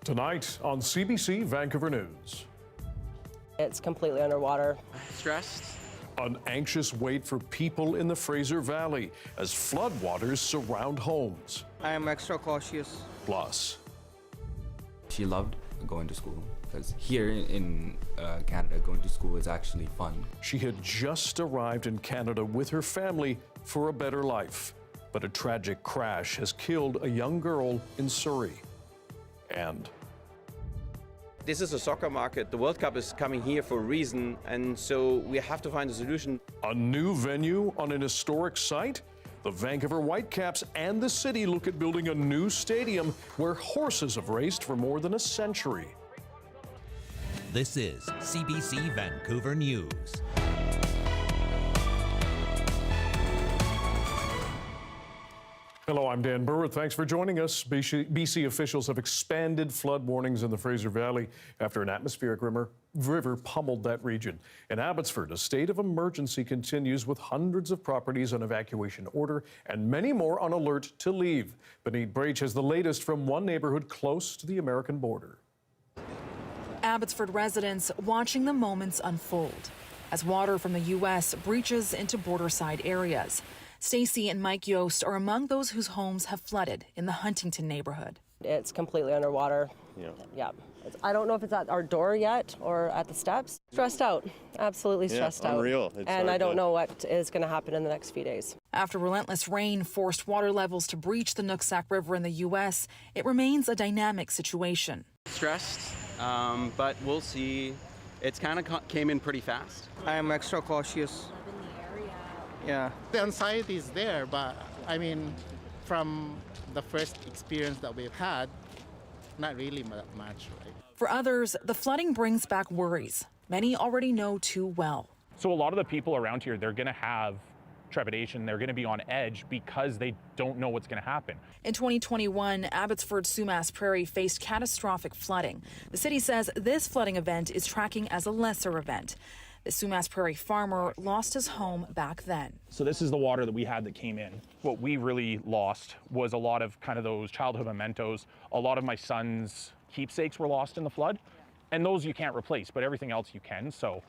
Tonight on CBC Vancouver News. It's completely underwater. Stressed. An anxious wait for people in the Fraser Valley as floodwaters surround homes. I am extra cautious. Plus, she loved going to school because here in Canada, going to school is actually fun. she had just arrived in Canada with her family for a better life. But a tragic crash has killed a young girl in Surrey. And This is a soccer market. The World Cup is coming here for a reason, and so we have to find a solution. a new venue on an historic site? The Vancouver Whitecaps and the city look at building a new stadium where horses have raced for more than a century. This is CBC Vancouver News. Hello, I'm Dan Burritt. Thanks for joining us. BC officials have expanded flood warnings in the Fraser Valley after an atmospheric river pummeled that region. In Abbotsford, a state of emergency continues with hundreds of properties on evacuation order and many more on alert to leave. Benit Brach has the latest from one neighborhood close to the American border. Abbotsford residents watching the moments unfold as water from the U.S. breaches into borderside areas. Stacy and Mike Yost are among those whose homes have flooded in the Huntington neighborhood. It's completely underwater. Yeah. I don't know if it's at our door yet or at the steps. Stressed out. Absolutely stressed out. Unreal. And I don't know what is going to happen in the next few days. After relentless rain forced water levels to breach the Nooksack River in the U.S., it remains a dynamic situation. Stressed, but we'll see. It's kind of came in pretty fast. I am extra cautious. Yeah. The anxiety is there, but I mean, from the first experience that we've had, not really that much, right? For others, the flooding brings back worries many already know too well. So a lot of the people around here, they're going to have trepidation. They're going to be on edge because they don't know what's going to happen. In 2021, Abbotsford Sumas Prairie faced catastrophic flooding. The city says this flooding event is tracking as a lesser event. The Sumas Prairie farmer lost his home back then. So this is the water that we had that came in. What we really lost was a lot of kind of those childhood mementos. A lot of my son's keepsakes were lost in the flood, and those you can't replace, but everything else you can. So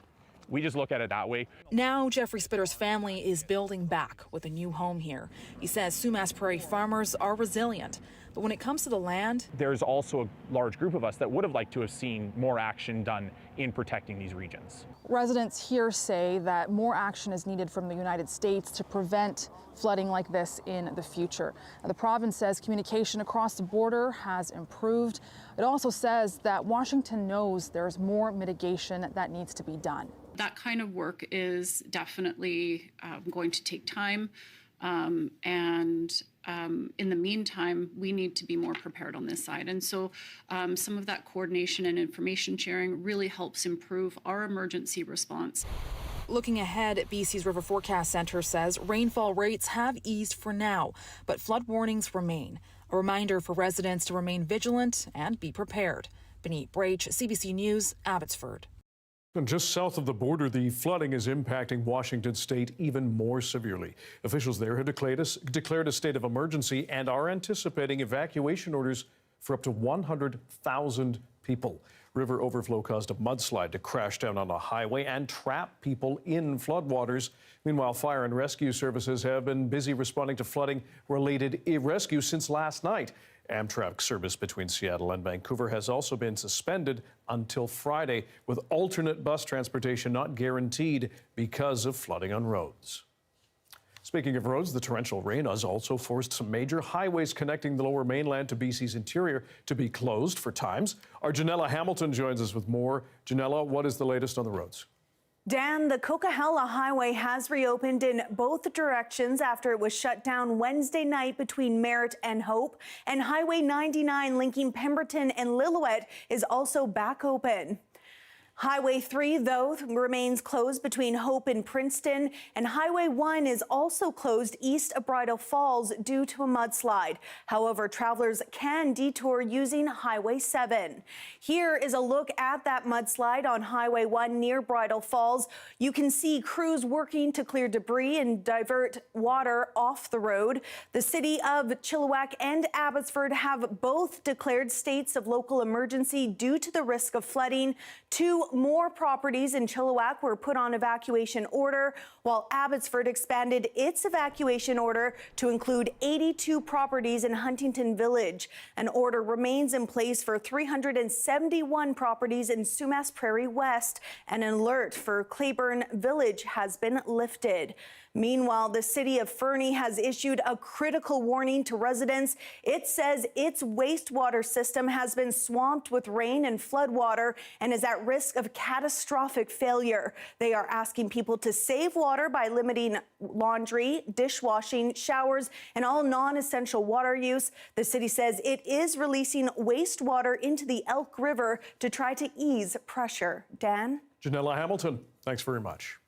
we just look at it that way. Now, Jeffrey Spitter's family is building back with a new home here. He says Sumas Prairie farmers are resilient, but when it comes to the land, there's also a large group of us that would have liked to have seen more action done in protecting these regions. Residents here say that more action is needed from the United States to prevent flooding like this in the future. The province says communication across the border has improved. It also says that Washington knows there's more mitigation that needs to be done. That kind of work is definitely going to take time. In the meantime, we need to be more prepared on this side. And so some of that coordination and information sharing really helps improve our emergency response. Looking ahead, BC's River Forecast Centre says rainfall rates have eased for now, but flood warnings remain. A reminder for residents to remain vigilant and be prepared. Benit Brach, CBC News, Abbotsford. And just south of the border, the flooding is impacting Washington state even more severely. Officials there have declared a state of emergency and are anticipating evacuation orders for up to 100,000 people. River overflow caused a mudslide to crash down on a highway and trap people in floodwaters. Meanwhile, fire and rescue services have been busy responding to flooding-related rescue since last night. Amtrak service between Seattle and Vancouver has also been suspended until Friday, with alternate bus transportation not guaranteed because of flooding on roads. Speaking of roads, the torrential rain has also forced some major highways connecting the Lower Mainland to BC's interior to be closed for times. Our Janella Hamilton joins us with more. Janella, what is the latest on the roads? Dan, the Coquihalla Highway has reopened in both directions after it was shut down Wednesday night between Merritt and Hope. And Highway 99 linking Pemberton and Lillooet is also back open. Highway 3, though, remains closed between Hope and Princeton, and Highway 1 is also closed east of Bridal Falls due to a mudslide. However, travelers can detour using Highway 7. Here is a look at that mudslide on Highway 1 near Bridal Falls. You can see crews working to clear debris and divert water off the road. The city of Chilliwack and Abbotsford have both declared states of local emergency due to the risk of flooding. 2 more properties in Chilliwack were put on evacuation order, while Abbotsford expanded its evacuation order to include 82 properties in Huntington Village. An order remains in place for 371 properties in Sumas Prairie West. An alert for Claiborne Village has been lifted. Meanwhile, the city of Fernie has issued a critical warning to residents. It says its wastewater system has been swamped with rain and floodwater and is at risk of catastrophic failure. They are asking people to save water by limiting laundry, dishwashing, showers, and all non-essential water use. The city says it is releasing wastewater into the Elk River to try to ease pressure. Dan? Janella Hamilton, thanks very much.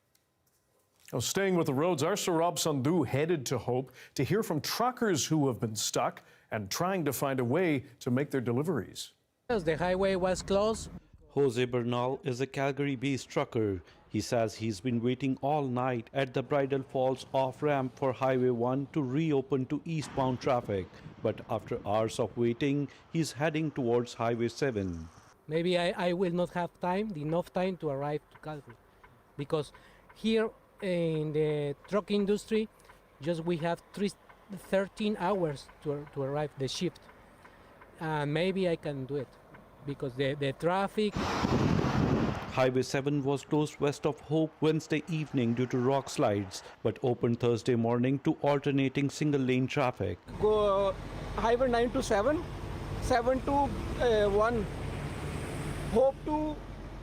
Now, staying with the roads, our Saurabh Sandhu headed to Hope to hear from truckers who have been stuck and trying to find a way to make their deliveries. The highway was closed. Jose Bernal is a Calgary-based trucker. He says he's been waiting all night at the Bridal Falls off-ramp for Highway 1 to reopen to eastbound traffic. But after hours of waiting, he's heading towards Highway 7. Maybe I will not have enough time to arrive to Calgary. Because here in the truck industry, we have 13 hours to arrive the shift. Maybe I can do it because the traffic. Highway 7 was closed west of Hope Wednesday evening due to rock slides, but opened Thursday morning to alternating single-lane traffic. Go Highway 9 to 7, 7 to 1, Hope to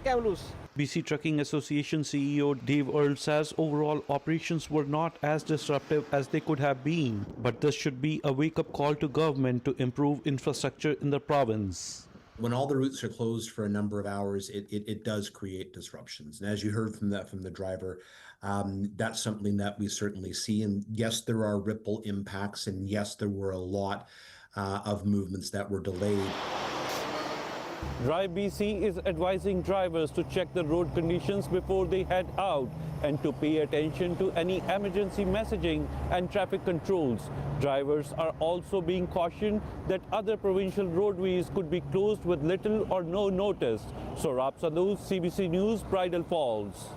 Kamloops. BC Trucking Association CEO Dave Earle says overall operations were not as disruptive as they could have been, but this should be a wake-up call to government to improve infrastructure in the province. When all the routes are closed for a number of hours, it does create disruptions. And as you heard from the driver, that's something that we certainly see. And yes, there are ripple impacts, and yes, there were a lot of movements that were delayed. Drive BC is advising drivers to check the road conditions before they head out and to pay attention to any emergency messaging and traffic controls. Drivers are also being cautioned that other provincial roadways could be closed with little or no notice. Saurabh Sandhu, CBC News, Bridal Falls.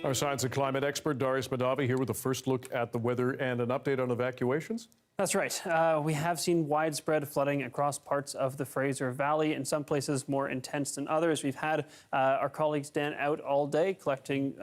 Our science and climate expert, Darius Madavi, here with a first look at the weather and an update on evacuations. That's right. We have seen widespread flooding across parts of the Fraser Valley, in some places more intense than others. We've had our colleagues Dan out all day collecting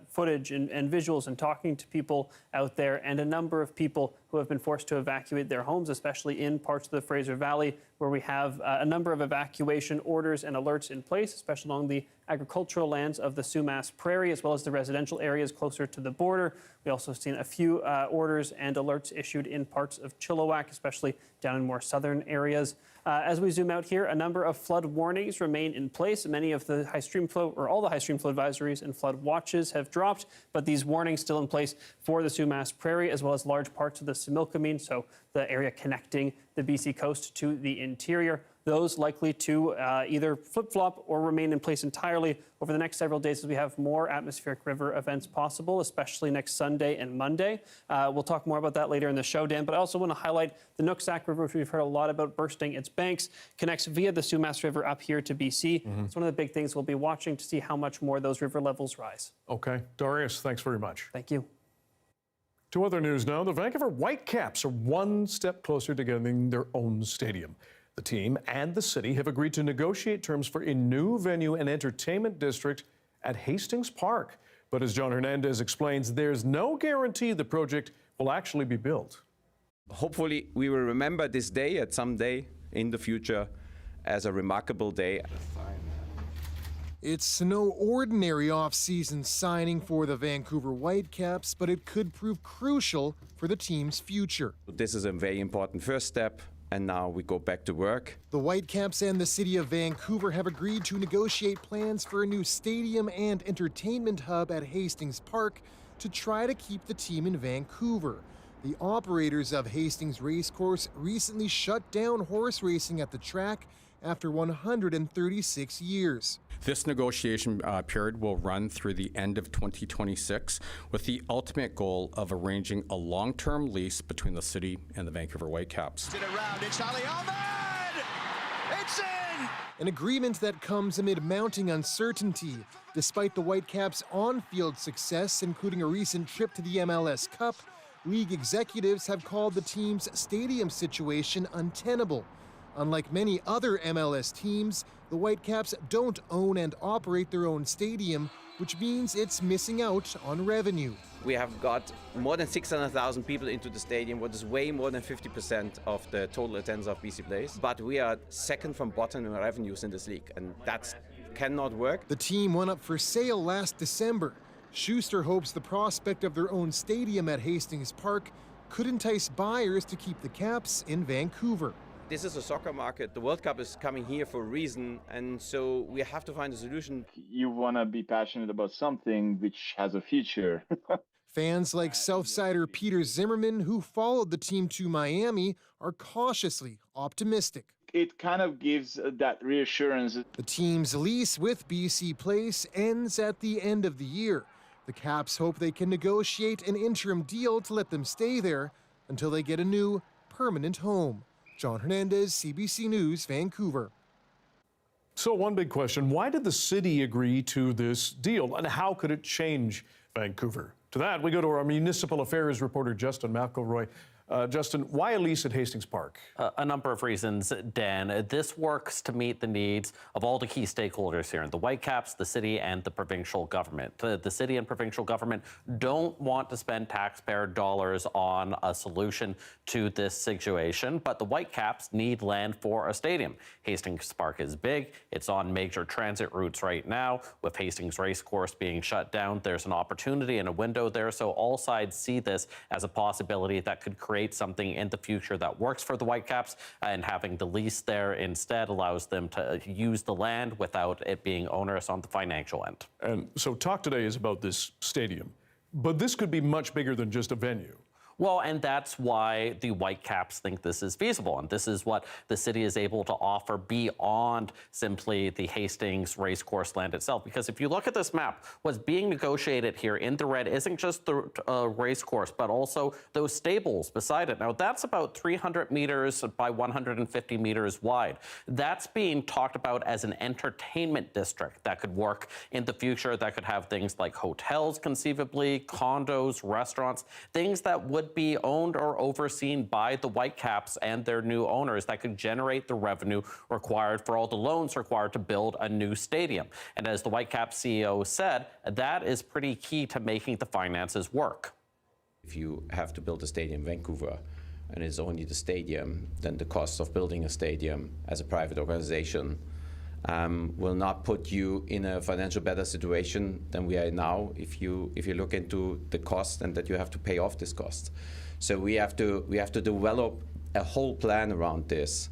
footage and visuals and talking to people out there, and a number of people who have been forced to evacuate their homes, especially in parts of the Fraser Valley, where we have a number of evacuation orders and alerts in place, especially along the agricultural lands of the Sumas Prairie, as well as the residential areas closer to the border. We also seen a few orders and alerts issued in parts of Chilliwack, especially down in more southern areas. As we zoom out here, a number of flood warnings remain in place. Many of the high stream flow, or all the high stream flow advisories and flood watches have dropped, but these warnings still in place for the Sumas Prairie, as well as large parts of the Similkameen, so the area connecting the BC coast to the interior. Those likely to either flip-flop or remain in place entirely over the next several days as we have more atmospheric river events possible, especially next Sunday and Monday. We'll talk more about that later in the show, Dan, but I also want to highlight the Nooksack River, which we've heard a lot about bursting its banks, connects via the Sumas River up here to BC. It's one of the big things we'll be watching to see how much more those river levels rise. Okay. Darius, thanks very much. Thank you. To other news now, the Vancouver Whitecaps are one step closer to getting their own stadium. The team and the city have agreed to negotiate terms for a new venue and entertainment district at Hastings Park. But as John Hernandez explains, there's no guarantee the project will actually be built. Hopefully, we will remember this day at some day in the future as a remarkable day. It's no ordinary off-season signing for the Vancouver Whitecaps, but it could prove crucial for the team's future. This is a very important first step and now we go back to work. The Whitecaps and the City of Vancouver have agreed to negotiate plans for a new stadium and entertainment hub at Hastings Park to try to keep the team in Vancouver. The operators of Hastings Racecourse recently shut down horse racing at the track after 136 years. This negotiation period will run through the end of 2026 with the ultimate goal of arranging a long-term lease between the city and the Vancouver Whitecaps. It's Ali Ahmed! It's in! An agreement that comes amid mounting uncertainty, despite the Whitecaps' on-field success, including a recent trip to the MLS Cup. League executives have called the team's stadium situation untenable. Unlike many other MLS teams, the Whitecaps don't own and operate their own stadium, which means it's missing out on revenue. We have got more than 600,000 people into the stadium, what is way more than 50% of the total attendance of BC Place. But we are second from bottom in revenues in this league, and that cannot work. The team went up for sale last December. Schuster hopes the prospect of their own stadium at Hastings Park could entice buyers to keep the Caps in Vancouver. This is a soccer market. The World Cup is coming here for a reason, and so we have to find a solution. You want to be passionate about something which has a future. Fans like Southsider Peter Zimmerman, who followed the team to Miami, are cautiously optimistic. It kind of gives that reassurance. The team's lease with BC Place ends at the end of the year. The Caps hope they can negotiate an interim deal to let them stay there until they get a new permanent home. John Hernandez, CBC News, Vancouver. So one big question, why did the city agree to this deal and how could it change Vancouver? To that, we go to our municipal affairs reporter, Justin McElroy. Justin, why a lease at Hastings Park? A number of reasons, Dan. This works to meet the needs of all the key stakeholders here, the Whitecaps, the city, and the provincial government. The city and provincial government don't want to spend taxpayer dollars on a solution to this situation, but the Whitecaps need land for a stadium. Hastings Park is big. It's on major transit routes right now. With Hastings Racecourse being shut down, there's an opportunity and a window there, so all sides see this as a possibility that could create something in the future that works for the Whitecaps, and having the lease there instead allows them to use the land without it being onerous on the financial end. And so talk today is about this stadium, but this could be much bigger than just a venue. Well, and that's why the Whitecaps think this is feasible, and this is what the city is able to offer beyond simply the Hastings Racecourse land itself. Because if you look at this map, what's being negotiated here in the red isn't just the racecourse, but also those stables beside it. Now, that's about 300 meters by 150 meters wide. That's being talked about as an entertainment district that could work in the future, that could have things like hotels, conceivably, condos, restaurants, things that would be owned or overseen by the Whitecaps and their new owners that could generate the revenue required for all the loans required to build a new stadium. And as the Whitecaps CEO said, that is pretty key to making the finances work. If you have to build a stadium in Vancouver and it's only the stadium, then the cost of building a stadium as a private organization will not put you in a financial better situation than we are now if you look into the cost and that you have to pay off this cost. So we have to develop a whole plan around this.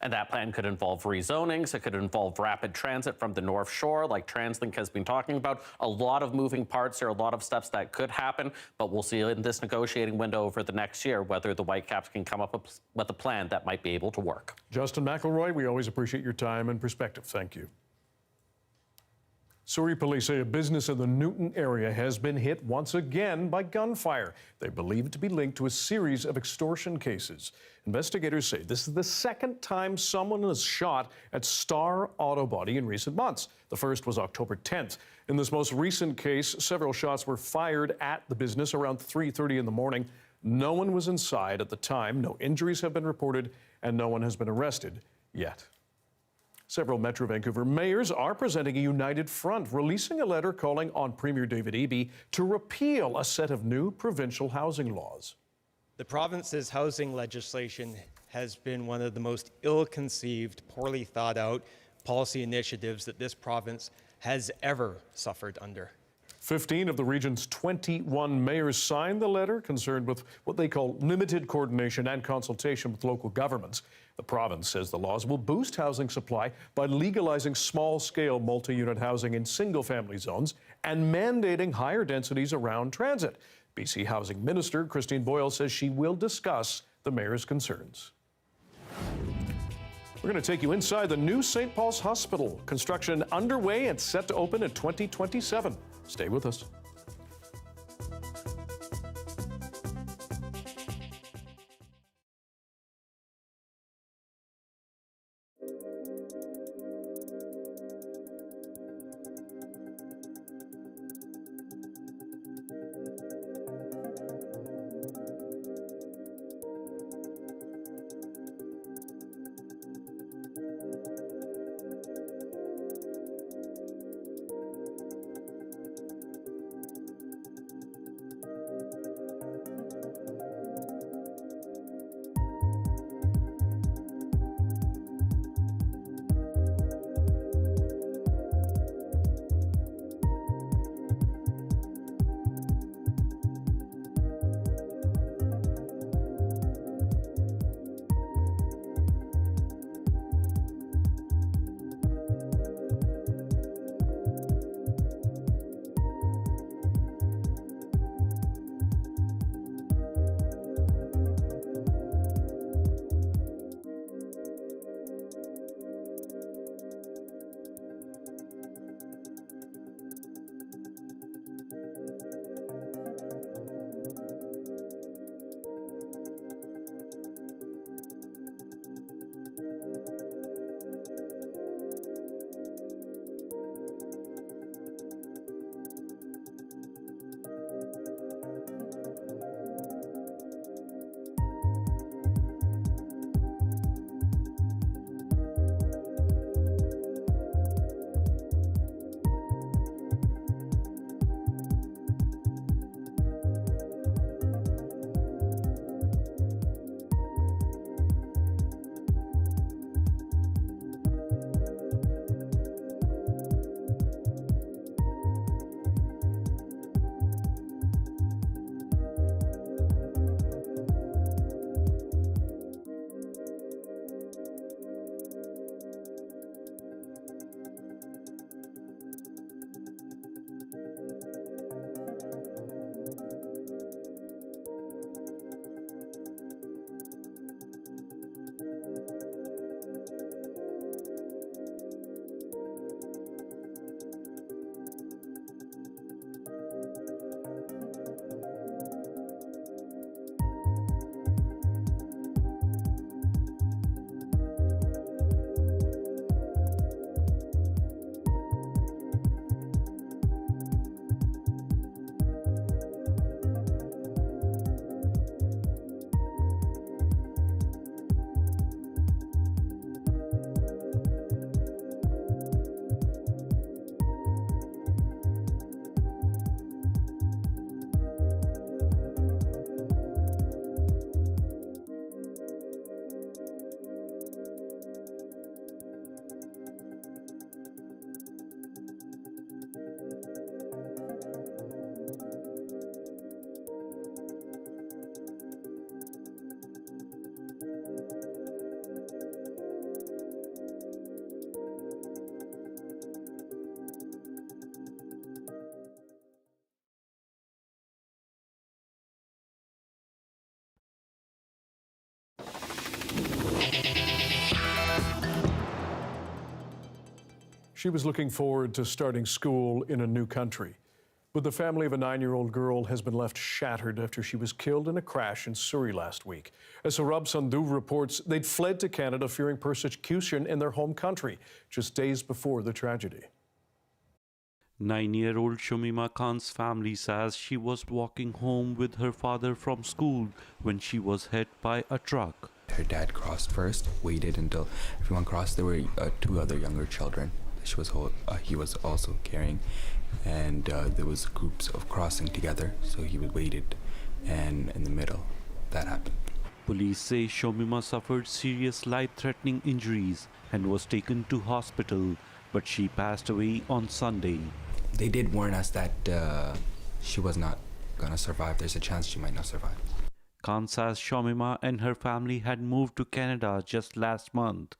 And that plan could involve rezonings. It could involve rapid transit from the North Shore, like TransLink has been talking about. A lot of moving parts. There are a lot of steps that could happen, but we'll see in this negotiating window over the next year whether the Whitecaps can come up with a plan that might be able to work. Justin McElroy, we always appreciate your time and perspective. Thank you. Surrey police say a business in the Newton area has been hit once again by gunfire. They believe it to be linked to a series of extortion cases. Investigators say this is the second time someone was shot at Star Auto Body in recent months. The first was October 10th. In this most recent case, several shots were fired at the business around 3:30 in the morning. No one was inside at the time. No injuries have been reported, and no one has been arrested yet. Several Metro Vancouver mayors are presenting a united front, releasing a letter calling on Premier David Eby to repeal a set of new provincial housing laws. The province's housing legislation has been one of the most ill-conceived, poorly thought out policy initiatives that this province has ever suffered under. 15 of the region's 21 mayors signed the letter concerned with what they call limited coordination and consultation with local governments. The province says the laws will boost housing supply by legalizing small-scale multi-unit housing in single-family zones and mandating higher densities around transit. BC Housing Minister Christine Boyle says she will discuss the mayor's concerns. We're going to take you inside the new St. Paul's Hospital. Construction underway and set to open in 2027. Stay with us. She was looking forward to starting school in a new country. But the family of a 9-year-old girl has been left shattered after she was killed in a crash in Surrey last week. As Sarab Sandhu reports, they'd fled to Canada fearing persecution in their home country just days before the tragedy. 9-year-old Shamima Khan's family says she was walking home with her father from school when she was hit by a truck. Her dad crossed first, waited until everyone crossed. There were 2 other younger children he was also carrying, and there was groups of crossing together, so he waited, and in the middle, that happened. Police say Shamima suffered serious life-threatening injuries and was taken to hospital, but she passed away on Sunday. They did warn us that she was not gonna survive. There's a chance she might not survive. Khan says Shamima and her family had moved to Canada just last month,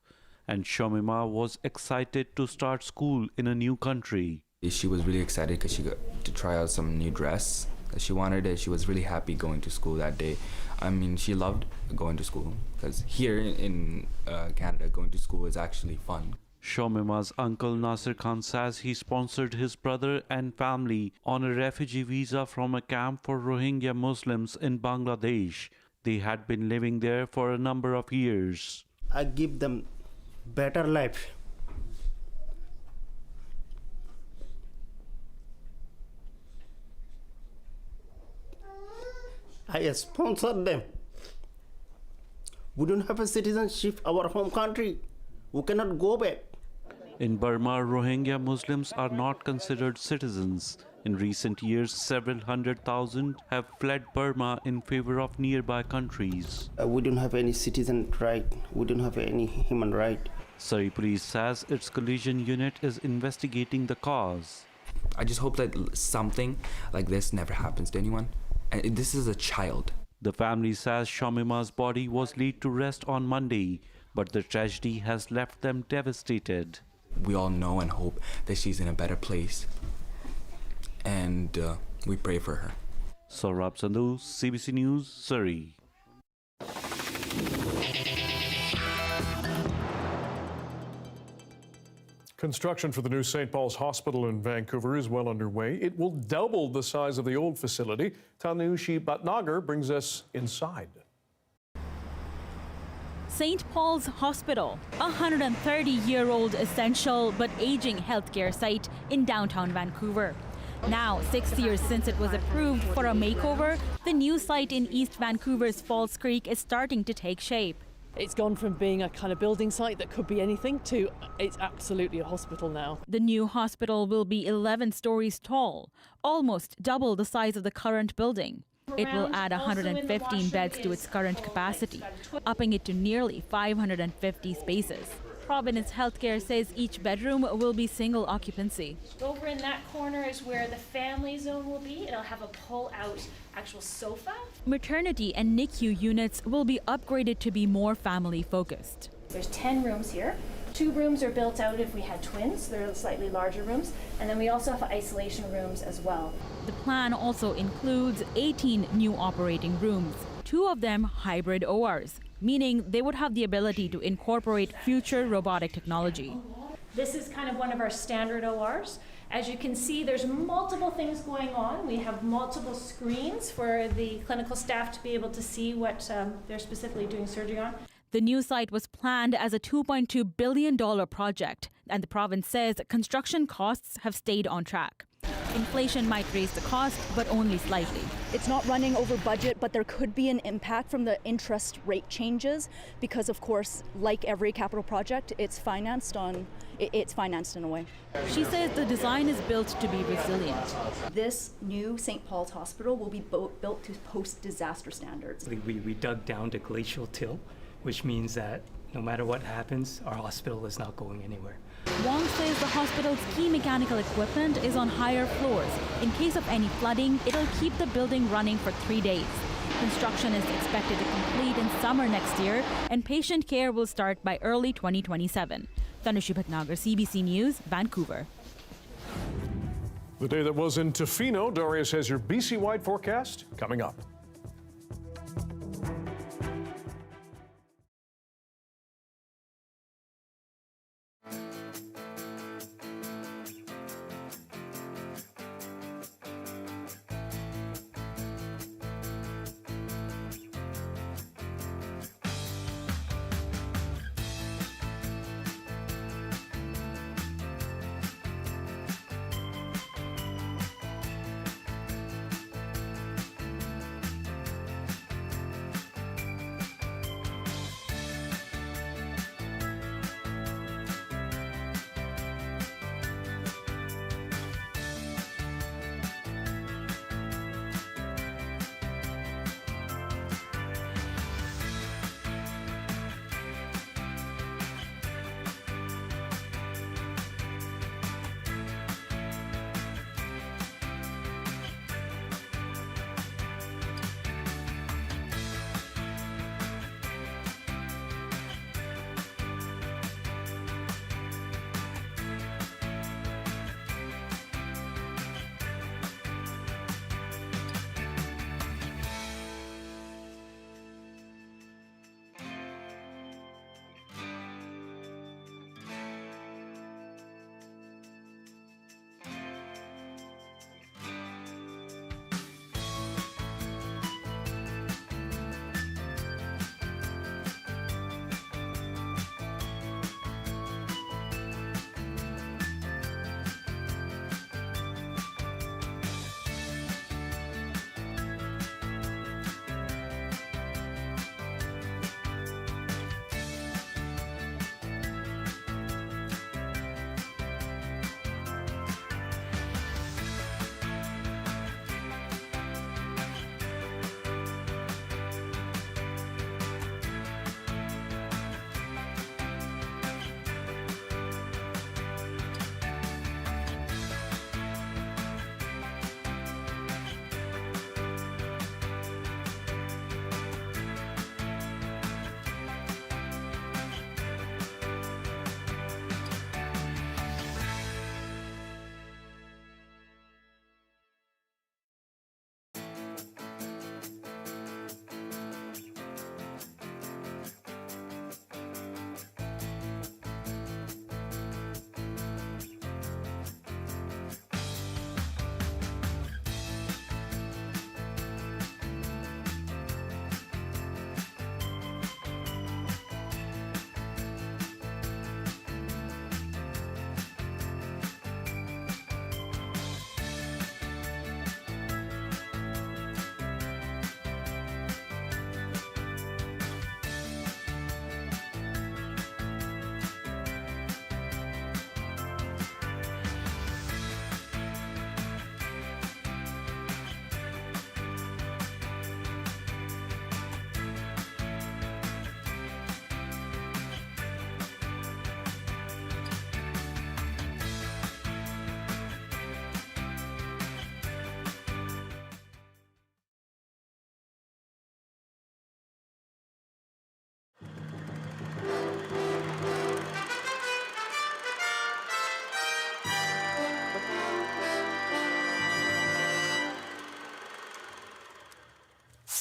and Shamima was excited to start school in a new country. She was really excited because she got to try out some new dress that she wanted. She was really happy going to school that day. I mean, she loved going to school because here in Canada, going to school is actually fun. Shamima's uncle Nasir Khan says he sponsored his brother and family on a refugee visa from a camp for Rohingya Muslims in Bangladesh. They had been living there for a number of years. I give them better life. I sponsor them. We don't have a citizenship, our home country. We cannot go back. In Burma, Rohingya Muslims are not considered citizens. In recent years, several 100,000 have fled Burma in favor of nearby countries. We don't have any citizen right. We don't have any human right. Surrey Police says its collision unit is investigating the cause. I just hope that something like this never happens to anyone. And this is a child. The family says Shamima's body was laid to rest on Monday, but the tragedy has left them devastated. We all know and hope that she's in a better place. And we pray for her. Saurabh Sandhu, CBC News, Surrey. Construction for the new St. Paul's Hospital in Vancouver is well underway. It will double the size of the old facility. Tanushi Bhatnagar brings us inside. St. Paul's Hospital, a 130-year-old essential but aging healthcare site in downtown Vancouver. Now, 6 years since it was approved for a makeover, the new site in East Vancouver's Falls Creek is starting to take shape. It's gone from being a kind of building site that could be anything to it's absolutely a hospital now. The new hospital will be 11 stories tall, almost double the size of the current building. It will add 115 beds to its current capacity, upping it to nearly 550 spaces. Providence Healthcare says each bedroom will be single occupancy. Over in that corner is where the family zone will be. It'll have a pull-out actual sofa. Maternity and NICU units will be upgraded to be more family-focused. There's 10 rooms here. 2 rooms are built out if we had twins. They're slightly larger rooms. And then we also have isolation rooms as well. The plan also includes 18 new operating rooms, 2 of them hybrid ORs, meaning they would have the ability to incorporate future robotic technology. This is kind of one of our standard ORs. As you can see, there's multiple things going on. We have multiple screens for the clinical staff to be able to see what they're specifically doing surgery on. The new site was planned as a $2.2 billion project, and the province says construction costs have stayed on track. Inflation might raise the cost, but only slightly. It's not running over budget, but there could be an impact from the interest rate changes because, of course, like every capital project, it's financed in a way. She says the design is built to be resilient. This new St. Paul's Hospital will be built to post-disaster standards. We dug down to glacial till, which means that no matter what happens, our hospital is not going anywhere. Wong says the hospital's key mechanical equipment is on higher floors. In case of any flooding, it'll keep the building running for 3 days. Construction is expected to complete in summer next year, and patient care will start by early 2027. Tanushi Bhatnagar, CBC News, Vancouver. The day that was in Tofino, Darius has your BC-wide forecast coming up.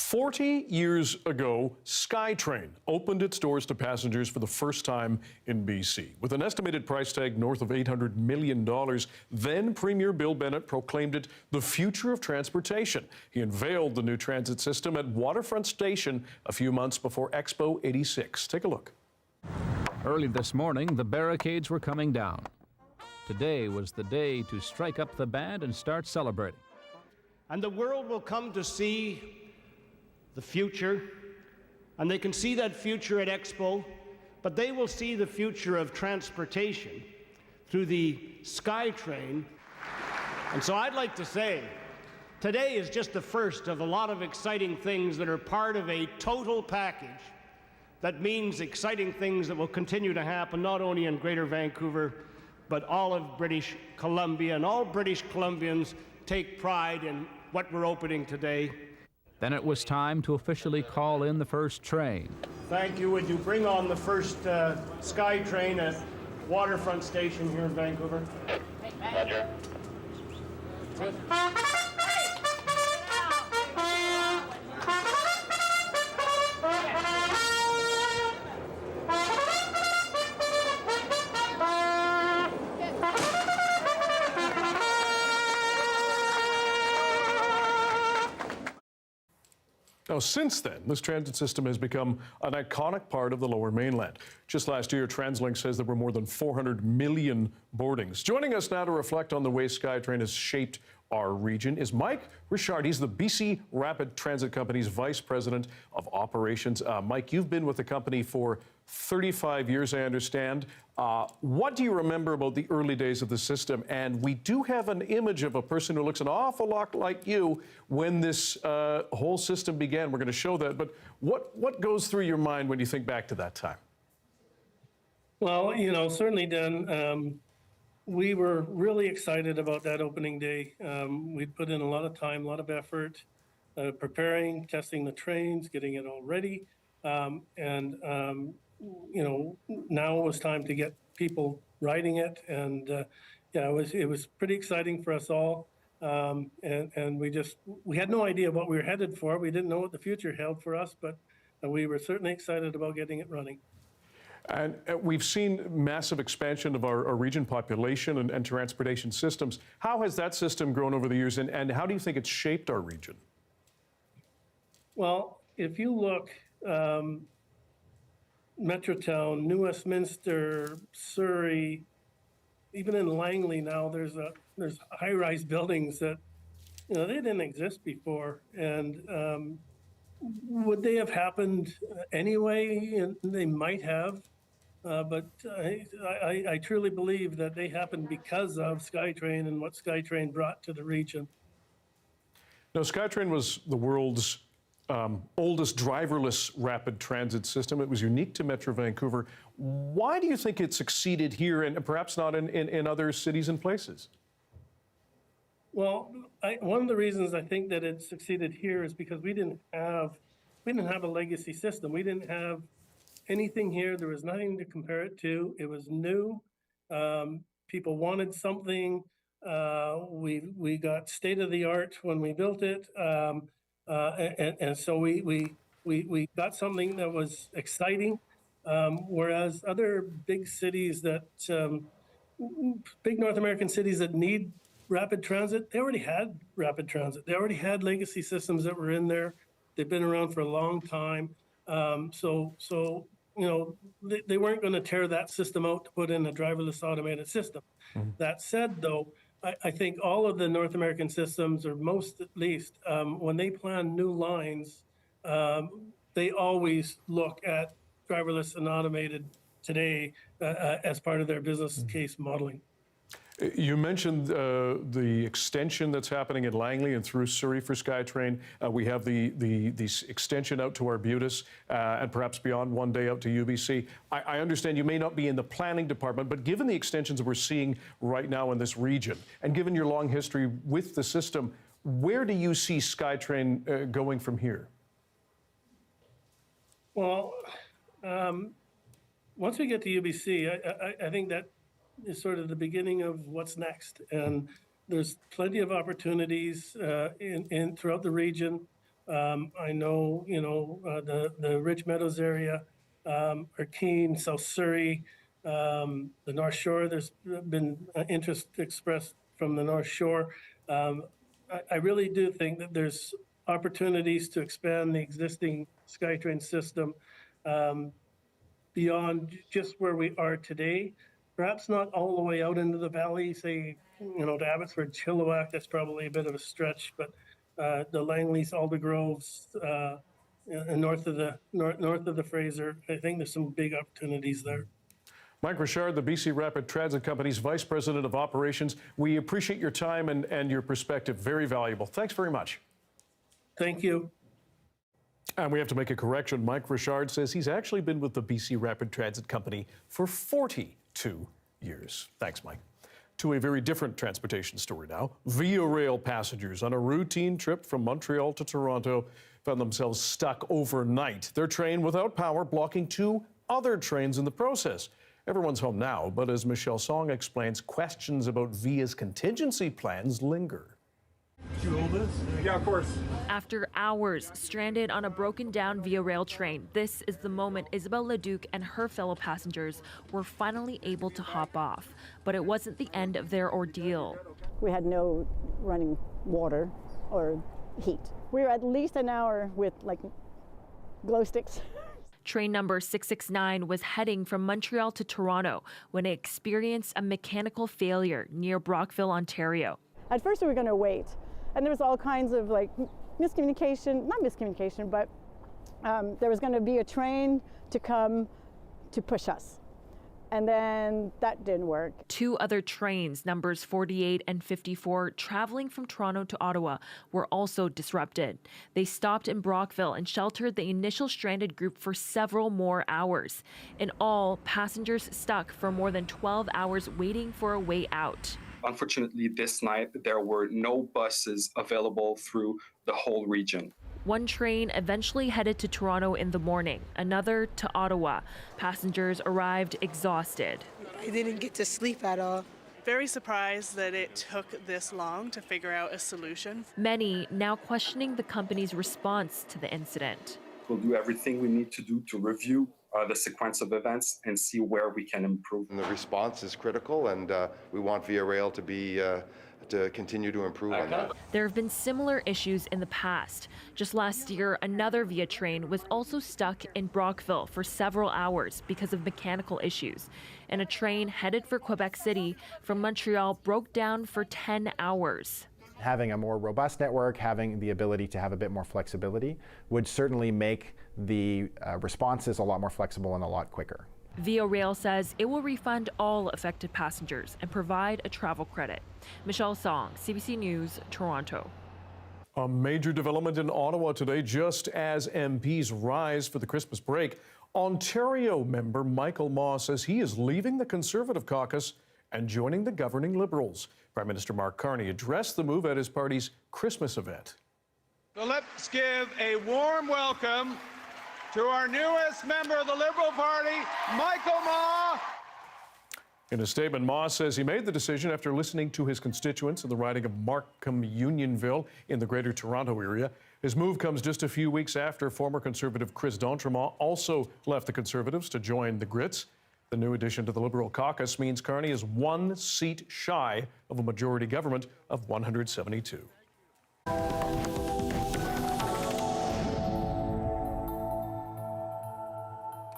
40 years ago, SkyTrain opened its doors to passengers for the first time in BC. With an estimated price tag north of $800 million, then Premier Bill Bennett proclaimed it the future of transportation. He unveiled the new transit system at Waterfront Station a few months before Expo 86. Take a look. Early this morning, the barricades were coming down. Today was the day to strike up the band and start celebrating. And the world will come to see the future, and they can see that future at Expo, but they will see the future of transportation through the SkyTrain. And so I'd like to say, today is just the first of a lot of exciting things that are part of a total package that means exciting things that will continue to happen not only in Greater Vancouver, but all of British Columbia, and all British Columbians take pride in what we're opening today. Then it was time to officially call in the first train. Thank you. Would you bring on the first SkyTrain at Waterfront Station here in Vancouver? Roger. Now, since then, this transit system has become an iconic part of the Lower Mainland. Just last year, TransLink says there were more than 400 million boardings. Joining us now to reflect on the way SkyTrain has shaped our region is Mike Richard. He's the BC Rapid Transit Company's Vice President of Operations. Mike, you've been with the company for 35 years, I understand. What do you remember about the early days of the system? And we do have an image of a person who looks an awful lot like you when this whole system began. We're going to show that. But what goes through your mind when you think back to that time? Well, you know, certainly, Dan, we were really excited about that opening day. We'd put in a lot of time, a lot of effort, preparing, testing the trains, getting it all ready. You know, now it was time to get people riding it. And yeah, it was pretty exciting for us all. And we had no idea what we were headed for. We didn't know what the future held for us, but we were certainly excited about getting it running. And we've seen massive expansion of our region population and transportation systems. How has that system grown over the years, and how do you think it's shaped our region? Well, if you look, Metrotown, New Westminster, Surrey, even in Langley now, there's high-rise buildings that, you know, they didn't exist before. And would they have happened anyway? And they might have. But I truly believe that they happened because of SkyTrain and what SkyTrain brought to the region. Now, SkyTrain was the world's oldest driverless rapid transit system. It was unique to Metro Vancouver. Why do you think it succeeded here and perhaps not in other cities and places? Well, one of the reasons I think that it succeeded here is because we didn't have a legacy system. We didn't have anything here. There was nothing to compare it to. It was new. People wanted something. We got state of the art when we built it, and so we got something that was exciting. Whereas other big cities big North American cities that need rapid transit, they already had rapid transit. They already had legacy systems that were in there. They've been around for a long time. So you know, they weren't going to tear that system out to put in a driverless automated system. Mm-hmm. That said, though, I think all of the North American systems, or most at least, when they plan new lines, they always look at driverless and automated today as part of their business case modeling. You mentioned the extension that's happening in Langley and through Surrey for SkyTrain. We have the extension out to Arbutus and perhaps beyond one day out to UBC. I understand you may not be in the planning department, but given the extensions that we're seeing right now in this region, and given your long history with the system, where do you see SkyTrain going from here? Well, once we get to UBC, I think that is sort of the beginning of what's next. And there's plenty of opportunities throughout the region. I know, the Rich Meadows area are keen, South Surrey, the North Shore. There's been interest expressed from the North Shore. I really do think that there's opportunities to expand the existing SkyTrain system beyond just where we are today. Perhaps not all the way out into the valley, say, to Abbotsford, Chilliwack, that's probably a bit of a stretch, but the Langleys, Aldergroves, and north of the Fraser, I think there's some big opportunities there. Mike Richard, the BC Rapid Transit Company's Vice President of Operations. We appreciate your time and your perspective. Very valuable. Thanks very much. Thank you. And we have to make a correction. Mike Richard says he's actually been with the BC Rapid Transit Company for 42 years. Thanks, Mike. To a very different transportation story now. Via Rail passengers on a routine trip from Montreal to Toronto found themselves stuck overnight. Their train without power blocking 2 other trains in the process. Everyone's home now, but as Michelle Song explains, questions about Via's contingency plans linger. Do you hold this? Yeah, of course. After hours stranded on a broken down Via Rail train, this is the moment Isabel Leduc and her fellow passengers were finally able to hop off. But it wasn't the end of their ordeal. We had no running water or heat. We were at least an hour with glow sticks. Train number 669 was heading from Montreal to Toronto when it experienced a mechanical failure near Brockville, Ontario. At first we were going to wait, and there was all kinds of miscommunication, not miscommunication, but there was going to be a train to come to push us. And then that didn't work. 2 other trains, numbers 48 and 54, traveling from Toronto to Ottawa, were also disrupted. They stopped in Brockville and sheltered the initial stranded group for several more hours. In all, passengers stuck for more than 12 hours waiting for a way out. Unfortunately, this night, there were no buses available through the whole region. One train eventually headed to Toronto in the morning, another to Ottawa. Passengers arrived exhausted. I didn't get to sleep at all. Very surprised that it took this long to figure out a solution. Many now questioning the company's response to the incident. We'll do everything we need to do to review the sequence of events and see where we can improve. And the response is critical, and we want Via Rail to continue to improve on that. There have been similar issues in the past. Just last year, another Via train was also stuck in Brockville for several hours because of mechanical issues. And a train headed for Quebec City from Montreal broke down for 10 hours. Having a more robust network, having the ability to have a bit more flexibility would certainly make the responses a lot more flexible and a lot quicker. Via Rail says it will refund all affected passengers and provide a travel credit. Michelle Song, CBC News, Toronto. A major development in Ottawa today, just as MPs rise for the Christmas break. Ontario member Michael Maw says he is leaving the Conservative caucus and joining the governing Liberals. Prime Minister Mark Carney addressed the move at his party's Christmas event. So let's give a warm welcome to our newest member of the Liberal Party, Michael Maw. In a statement, Maw says he made the decision after listening to his constituents in the riding of Markham-Unionville in the Greater Toronto area. His move comes just a few weeks after former Conservative Chris d'Entremont also left the Conservatives to join the Grits. The new addition to the Liberal caucus means Carney is 1 seat shy of a majority government of 172.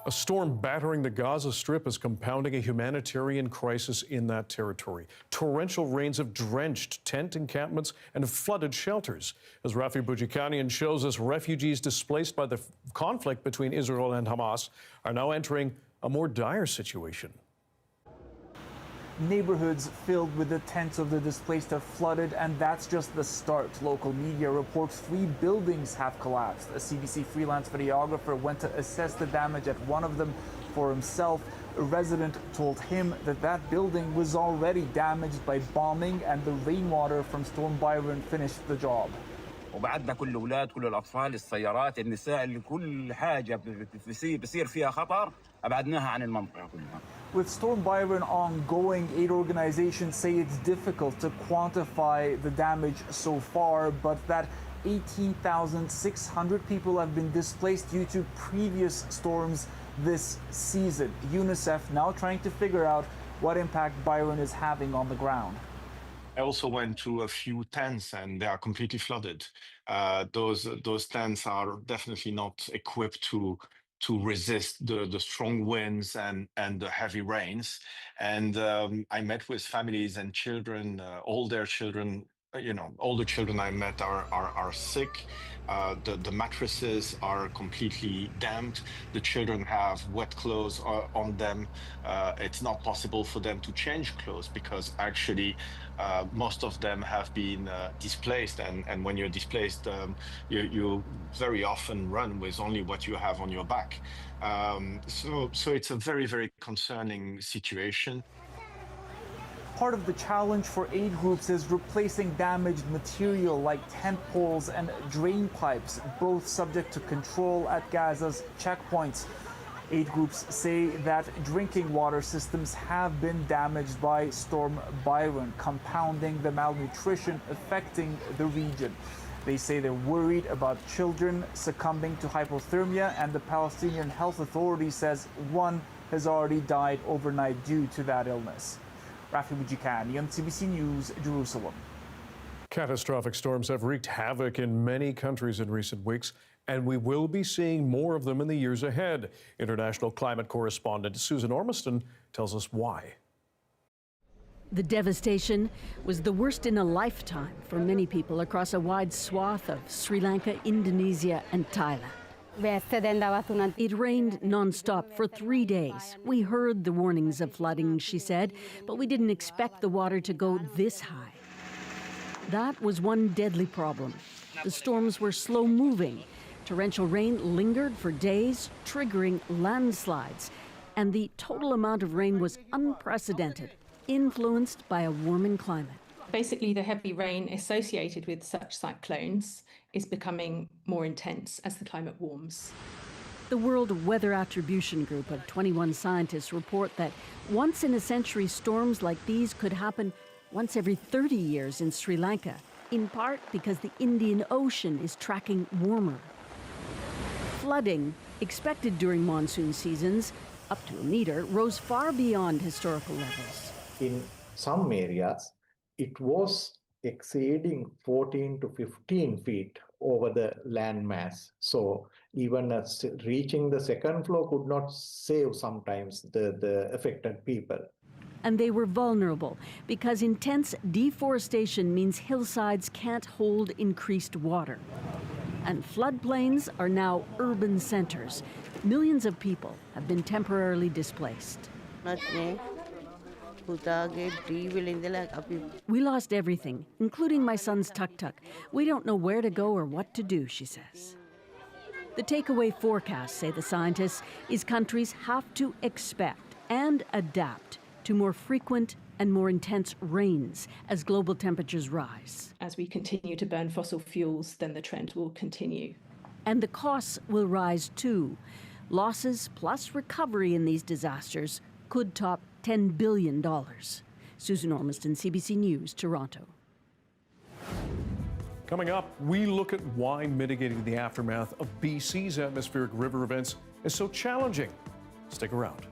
A storm battering the Gaza Strip is compounding a humanitarian crisis in that territory. Torrential rains have drenched tent encampments and have flooded shelters. As Rafi Boudjikanian shows us, refugees displaced by the conflict between Israel and Hamas are now entering a more dire situation. Neighborhoods filled with the tents of the displaced have flooded, and that's just the start. Local media reports 3 buildings have collapsed. A CBC freelance videographer went to assess the damage at one of them for himself. A resident told him that that building was already damaged by bombing, and the rainwater from Storm Byron finished the job. وبعدنا كل الأولاد كل الأطفال السيارات النساء اللي كل حاجة بصير فيها خطر أبعدناها عن المنطقة كلها. With Storm Byron ongoing, aid organizations say it's difficult to quantify the damage so far, but that 18,600 people have been displaced due to previous storms this season. UNICEF now trying to figure out what impact Byron is having on the ground. I also went to a few tents and they are completely flooded. Those tents are definitely not equipped to resist the strong winds and the heavy rains. And I met with families and children, all their children. All the children I met are sick. The mattresses are completely damped. The children have wet clothes on them. It's not possible for them to change clothes because actually most of them have been displaced. And when you're displaced, you very often run with only what you have on your back. So it's a very, very concerning situation. Part of the challenge for aid groups is replacing damaged material like tent poles and drain pipes, both subject to control at Gaza's checkpoints. Aid groups say that drinking water systems have been damaged by Storm Byron, compounding the malnutrition affecting the region. They say they're worried about children succumbing to hypothermia, and the Palestinian Health Authority says one has already died overnight due to that illness. Rafi Mujikani on CBC News, Jerusalem. Catastrophic storms have wreaked havoc in many countries in recent weeks, and we will be seeing more of them in the years ahead. International climate correspondent Susan Ormiston tells us why. The devastation was the worst in a lifetime for many people across a wide swath of Sri Lanka, Indonesia, and Thailand. It rained nonstop for 3 days. We heard the warnings of flooding, she said, but we didn't expect the water to go this high. That was one deadly problem. The storms were slow moving. Torrential rain lingered for days, triggering landslides. And the total amount of rain was unprecedented, influenced by a warming climate. Basically, the heavy rain associated with such cyclones is becoming more intense as the climate warms. The World Weather Attribution Group of 21 scientists report that once-in-a-century storms like these could happen once every 30 years in Sri Lanka, in part because the Indian Ocean is tracking warmer. Flooding, expected during monsoon seasons, up to a meter, rose far beyond historical levels. In some areas, it was exceeding 14 to 15 feet over the land mass. So even reaching the second floor could not save sometimes the affected people. And they were vulnerable because intense deforestation means hillsides can't hold increased water. And floodplains are now urban centers. Millions of people have been temporarily displaced. We lost everything, including my son's tuk-tuk. We don't know where to go or what to do, she says. The takeaway forecast, say the scientists, is countries have to expect and adapt to more frequent and more intense rains as global temperatures rise. As we continue to burn fossil fuels, then the trend will continue. And the costs will rise too. Losses plus recovery in these disasters could top $10 billion. Susan Ormiston, CBC News, Toronto. Coming up, we look at why mitigating the aftermath of BC's atmospheric river events is so challenging. Stick around.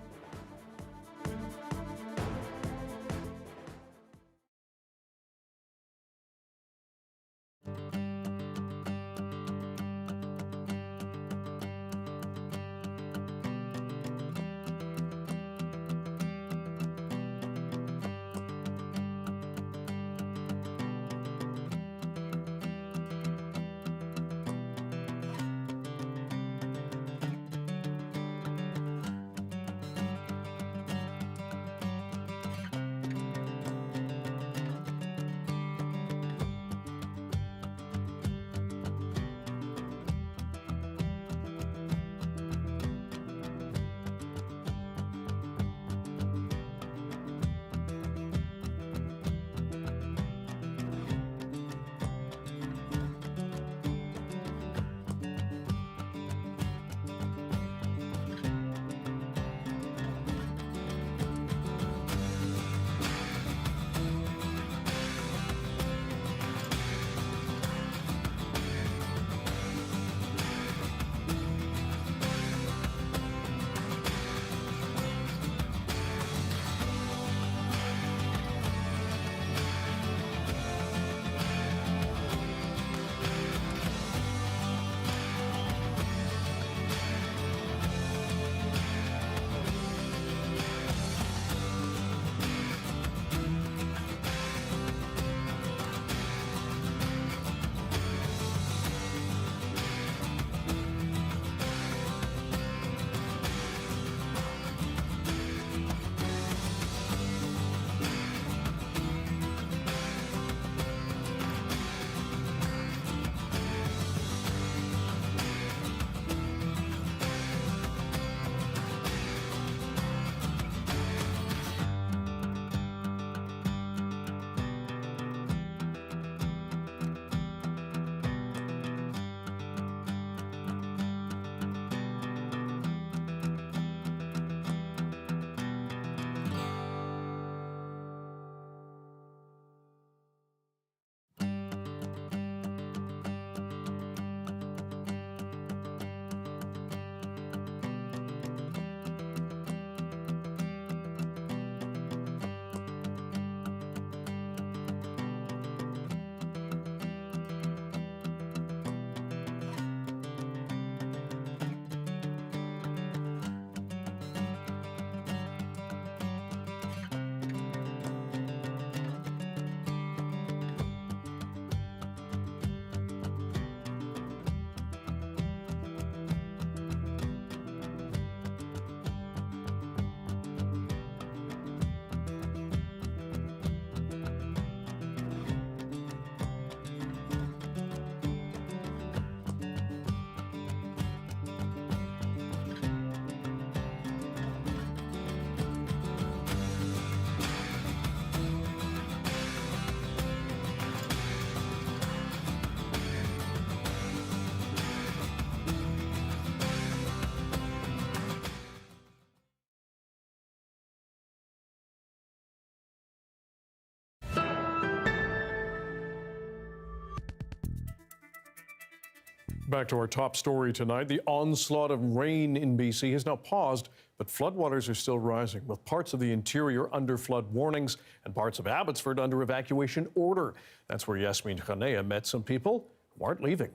Back to our top story tonight. The onslaught of rain in BC has now paused, but floodwaters are still rising, with parts of the interior under flood warnings and parts of Abbotsford under evacuation order. That's where Yasmin Khanea met some people who aren't leaving.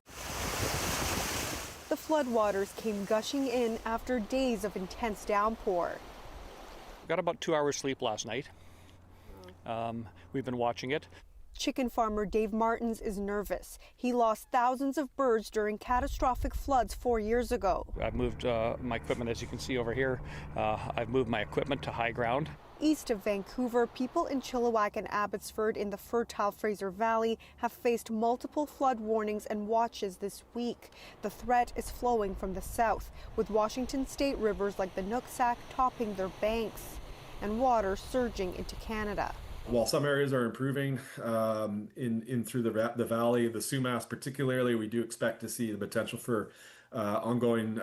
The floodwaters came gushing in after days of intense downpour. Got about 2 hours sleep last night. We've been watching it. Chicken farmer Dave Martins is nervous. He lost thousands of birds during catastrophic floods 4 years ago. I've moved my equipment, as you can see over here. I've moved my equipment to high ground. East of Vancouver, people in Chilliwack and Abbotsford in the fertile Fraser Valley have faced multiple flood warnings and watches this week. The threat is flowing from the south, with Washington state rivers like the Nooksack topping their banks and water surging into Canada. While some areas are improving in through the valley, the Sumas particularly, we do expect to see the potential for ongoing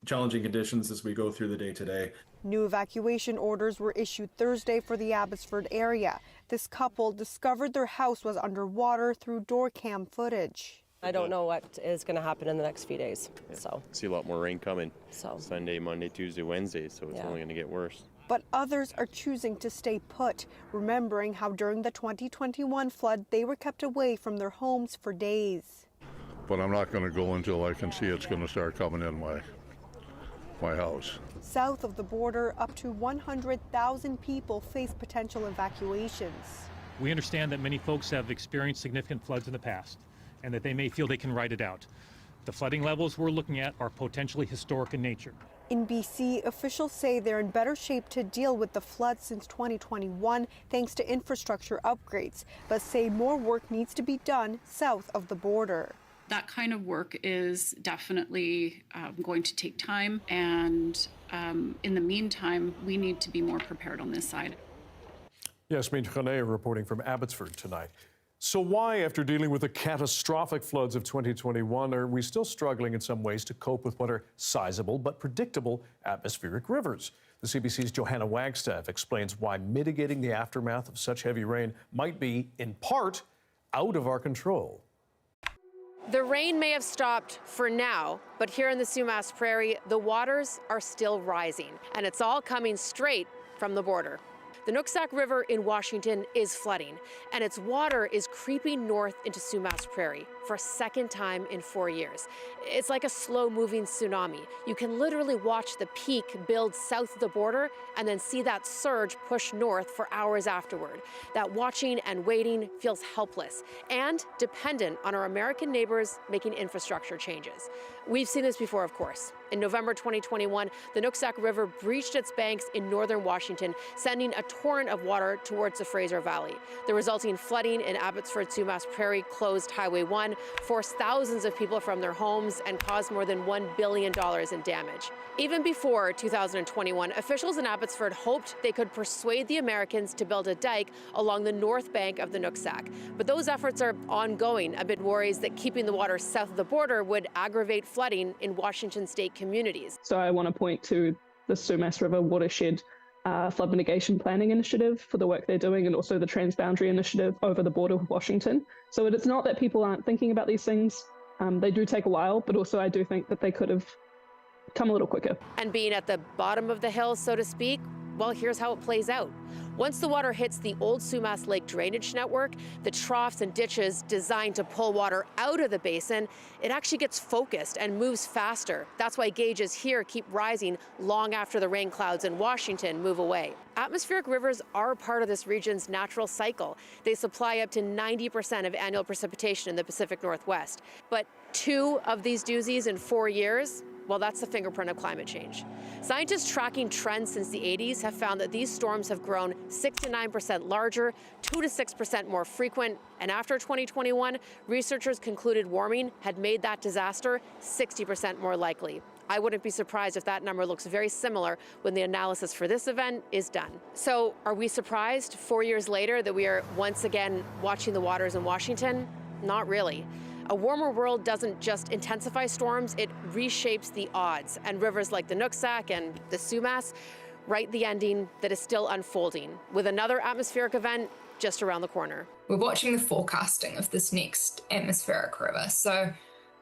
challenging conditions as we go through the day today. New evacuation orders were issued Thursday for the Abbotsford area. This couple discovered their house was underwater through door cam footage. I don't know what is going to happen in the next few days. So see a lot more rain coming. Sunday, Monday, Tuesday, Wednesday, so it's only going to get worse. But others are choosing to stay put, remembering how during the 2021 flood they were kept away from their homes for days. But I'm not going to go until I can see it's going to start coming in my house. South of the border, up to 100,000 people face potential evacuations. We understand that many folks have experienced significant floods in the past and that they may feel they can ride it out. The flooding levels we're looking at are potentially historic in nature. In BC, officials say they're in better shape to deal with the floods since 2021 thanks to infrastructure upgrades, but say more work needs to be done south of the border. That kind of work is definitely going to take time, and in the meantime, we need to be more prepared on this side. Yasmin Khanea reporting from Abbotsford tonight. So why, after dealing with the catastrophic floods of 2021, are we still struggling in some ways to cope with what are sizable but predictable atmospheric rivers? The CBC's Johanna Wagstaff explains why mitigating the aftermath of such heavy rain might be, in part, out of our control. The rain may have stopped for now, but here in the Sumas Prairie, the waters are still rising, and it's all coming straight from the border. The Nooksack River in Washington is flooding, and its water is creeping north into Sumas Prairie for a second time in 4 years. It's like a slow-moving tsunami. You can literally watch the peak build south of the border and then see that surge push north for hours afterward. That watching and waiting feels helpless and dependent on our American neighbors making infrastructure changes. We've seen this before, of course. In November 2021, the Nooksack River breached its banks in northern Washington, sending a torrent of water towards the Fraser Valley. The resulting flooding in Abbotsford Sumas Prairie closed Highway 1, forced thousands of people from their homes, and caused more than $1 billion in damage. Even before 2021, officials in Abbotsford hoped they could persuade the Americans to build a dike along the north bank of the Nooksack. But those efforts are ongoing amid worries that keeping the water south of the border would aggravate flooding in Washington state communities. So I want to point to the Sumas River Watershed Flood Mitigation Planning Initiative for the work they're doing, and also the Transboundary Initiative over the border with Washington. So it's not that people aren't thinking about these things. They do take a while, but also I do think that they could have come a little quicker. And being at the bottom of the hill, so to speak, well, here's how it plays out. Once the water hits the old Sumas Lake drainage network, the troughs and ditches designed to pull water out of the basin, it actually gets focused and moves faster. That's why gauges here keep rising long after the rain clouds in Washington move away. Atmospheric rivers are part of this region's natural cycle. They supply up to 90% of annual precipitation in the Pacific Northwest. But 2 of these doozies in 4 years, well, that's the fingerprint of climate change. Scientists tracking trends since the 80s have found that these storms have grown 6 to 9% larger, 2 to 6% more frequent, and after 2021, researchers concluded warming had made that disaster 60% more likely. I wouldn't be surprised if that number looks very similar when the analysis for this event is done. So are we surprised 4 years later that we are once again watching the waters in Washington? Not really. A warmer world doesn't just intensify storms, it reshapes the odds. And rivers like the Nooksack and the Sumas write the ending that is still unfolding, with another atmospheric event just around the corner. We're watching the forecasting of this next atmospheric river. So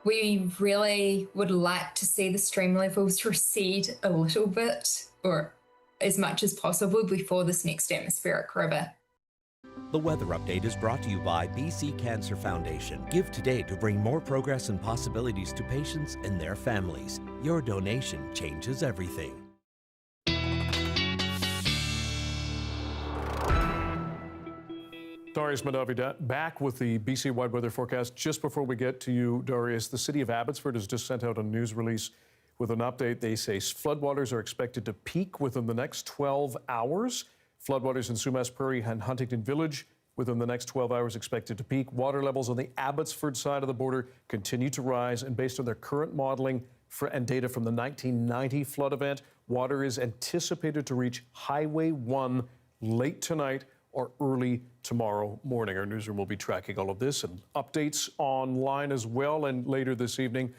We really would like to see the stream levels recede a little bit, or as much as possible, before this next atmospheric river. The weather update is brought to you by BC Cancer Foundation. Give today to bring more progress and possibilities to patients and their families. Your donation changes everything. Darius Madavi back with the BC-wide weather forecast. Just before we get to you, Darius, the city of Abbotsford has just sent out a news release with an update. They say floodwaters are expected to peak within the next 12 hours. Floodwaters in Sumas Prairie and Huntington Village within the next 12 hours expected to peak. Water levels on the Abbotsford side of the border continue to rise, and based on their current modeling and data from the 1990 flood event, water is anticipated to reach Highway 1 late tonight or early tomorrow morning. Our newsroom will be tracking all of this and updates online as well. And later this evening,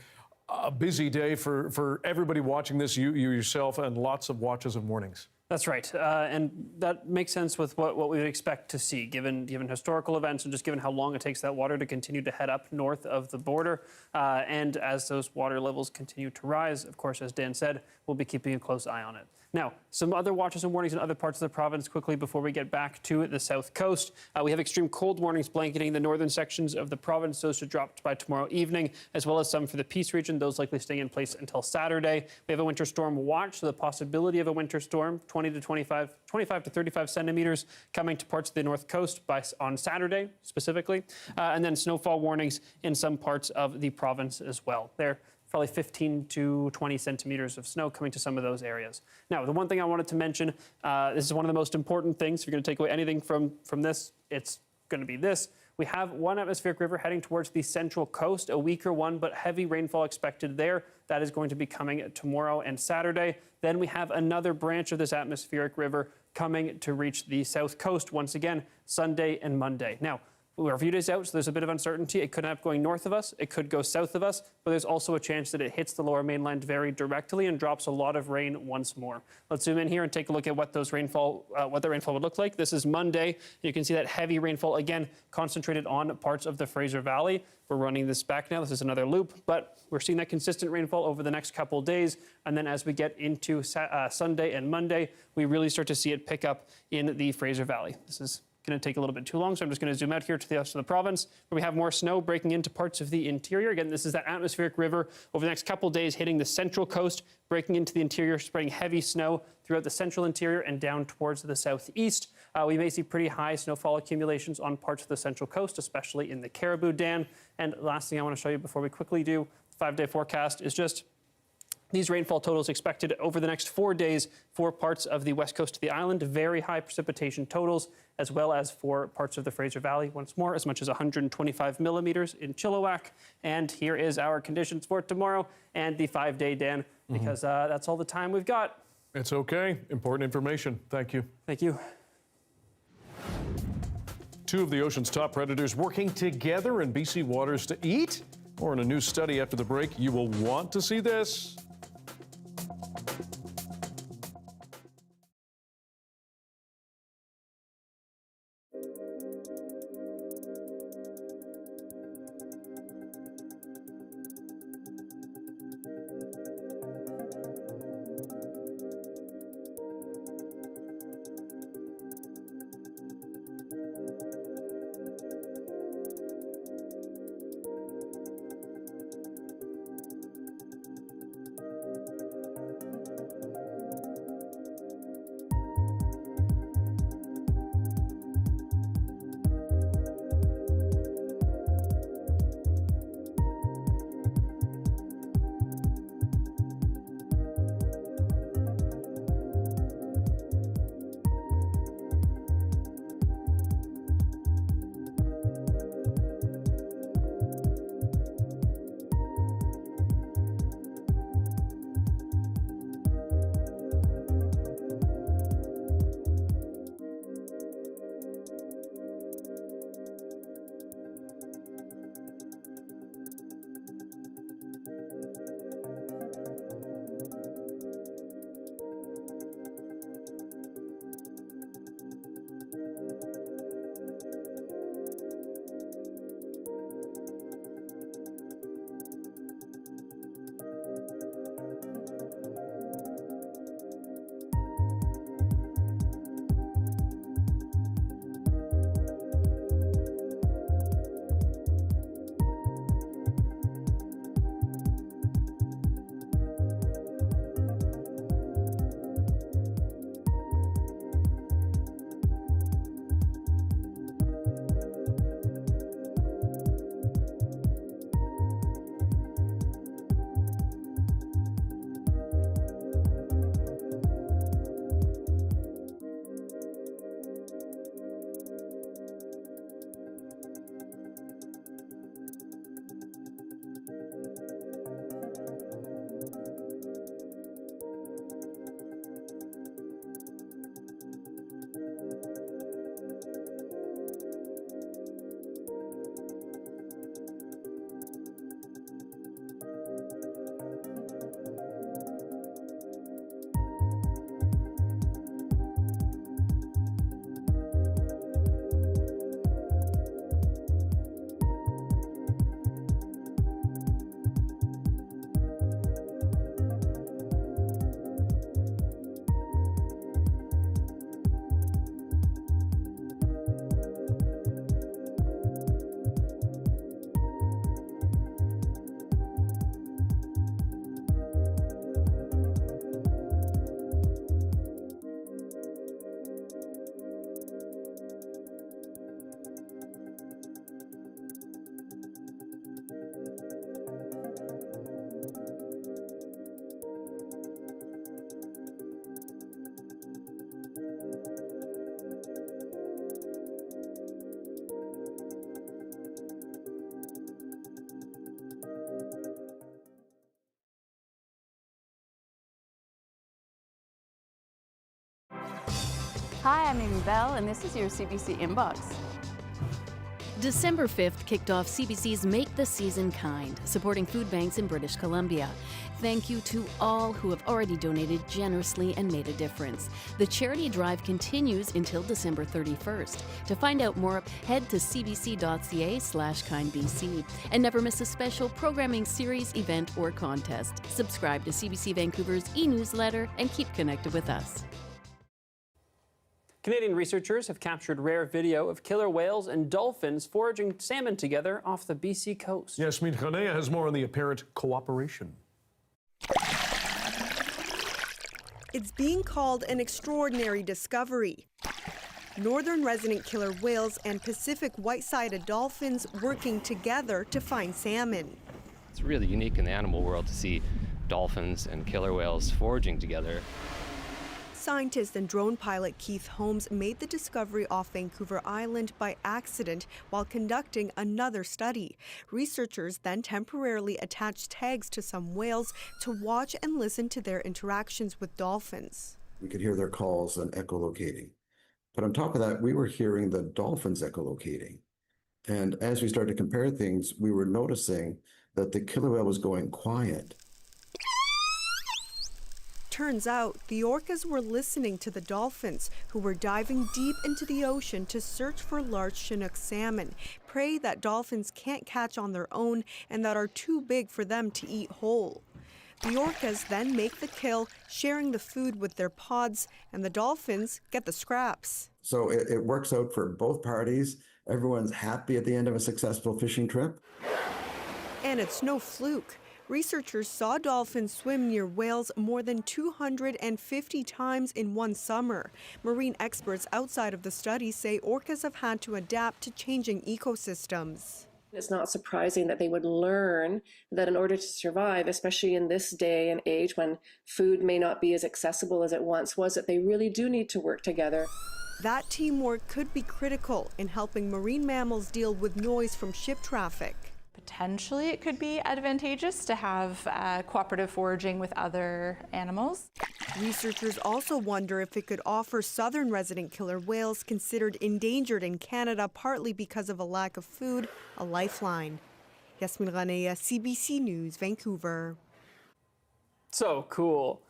a busy day for everybody watching this, you yourself, and lots of watches and warnings. That's right, and that makes sense with what we would expect to see, given historical events and just given how long it takes that water to continue to head up north of the border. And as those water levels continue to rise, of course, as Dan said, we'll be keeping a close eye on it. Now, some other watches and warnings in other parts of the province quickly before we get back to the south coast. We have extreme cold warnings blanketing the northern sections of the province. Those should drop by tomorrow evening, as well as some for the Peace region, those likely staying in place until Saturday. We have a winter storm watch, so the possibility of a winter storm, 25 to 35 centimeters coming to parts of the north coast on Saturday specifically. And then snowfall warnings in some parts of the province as well. They're probably 15 to 20 centimeters of snow coming to some of those areas. Now, the one thing I wanted to mention, this is one of the most important things. If you're going to take away anything from this, it's going to be this. We have one atmospheric river heading towards the central coast, a weaker one, but heavy rainfall expected there. That is going to be coming tomorrow and Saturday. Then we have another branch of this atmospheric river coming to reach the south coast once again, Sunday and Monday. Now, we're a few days out, so there's a bit of uncertainty. It could end up going north of us. It could go south of us, but there's also a chance that it hits the lower mainland very directly and drops a lot of rain once more. Let's zoom in here and take a look at what the rainfall would look like. This is Monday. You can see that heavy rainfall, again, concentrated on parts of the Fraser Valley. We're running this back now. This is another loop, but we're seeing that consistent rainfall over the next couple days. And then as we get into Sunday and Monday, we really start to see it pick up in the Fraser Valley. This is going to take a little bit too long, so I'm just going to zoom out here to the rest of the province, where we have more snow breaking into parts of the interior. Again, this is that atmospheric river over the next couple days hitting the central coast, breaking into the interior, spreading heavy snow throughout the central interior and down towards the southeast. We may see pretty high snowfall accumulations on parts of the central coast, especially in the Caribou Dam. And last thing I want to show you before we quickly do the 5-day forecast is just these rainfall totals expected over the next 4 days for parts of the west coast of the island. Very high precipitation totals, as well as for parts of the Fraser Valley. Once more, as much as 125 millimeters in Chilliwack. And here is our conditions for tomorrow and the 5-day, Dan, because that's all the time we've got. It's okay. Important information. Thank you. Thank you. Two of the ocean's top predators working together in BC waters to eat? Or in a new study after the break, you will want to see this. Hi, I'm Amy Bell, and this is your CBC Inbox. December 5th kicked off CBC's Make the Season Kind, supporting food banks in British Columbia. Thank you to all who have already donated generously and made a difference. The charity drive continues until December 31st. To find out more, head to cbc.ca/kindbc. And never miss a special programming series, event, or contest. Subscribe to CBC Vancouver's e-newsletter and keep connected with us. Canadian researchers have captured rare video of killer whales and dolphins foraging salmon together off the BC coast. Yasmin Khanea has more on the apparent cooperation. It's being called an extraordinary discovery. Northern resident killer whales and Pacific white-sided dolphins working together to find salmon. It's really unique in the animal world to see dolphins and killer whales foraging together. Scientist and drone pilot Keith Holmes made the discovery off Vancouver Island by accident while conducting another study. Researchers then temporarily attached tags to some whales to watch and listen to their interactions with dolphins. We could hear their calls and echolocating. But on top of that, we were hearing the dolphins echolocating. And as we started to compare things, we were noticing that the killer whale was going quiet. Turns out the orcas were listening to the dolphins, who were diving deep into the ocean to search for large Chinook salmon, prey that dolphins can't catch on their own and that are too big for them to eat whole. The orcas then make the kill, sharing the food with their pods, and the dolphins get the scraps. So it works out for both parties. Everyone's happy at the end of a successful fishing trip. And it's no fluke. Researchers saw dolphins swim near whales more than 250 times in one summer. Marine experts outside of the study say orcas have had to adapt to changing ecosystems. It's not surprising that they would learn that in order to survive, especially in this day and age when food may not be as accessible as it once was, that they really do need to work together. That teamwork could be critical in helping marine mammals deal with noise from ship traffic. Potentially, it could be advantageous to have cooperative foraging with other animals. Researchers also wonder if it could offer southern resident killer whales considered endangered in Canada, partly because of a lack of food, a lifeline. Yasmin Khanea, CBC News, Vancouver. So cool.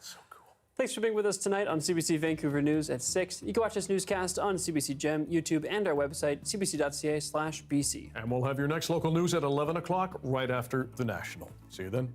Thanks for being with us tonight on CBC Vancouver News at 6. You can watch this newscast on CBC Gem, YouTube, and our website, cbc.ca/BC. And we'll have your next local news at 11 o'clock right after the National. See you then.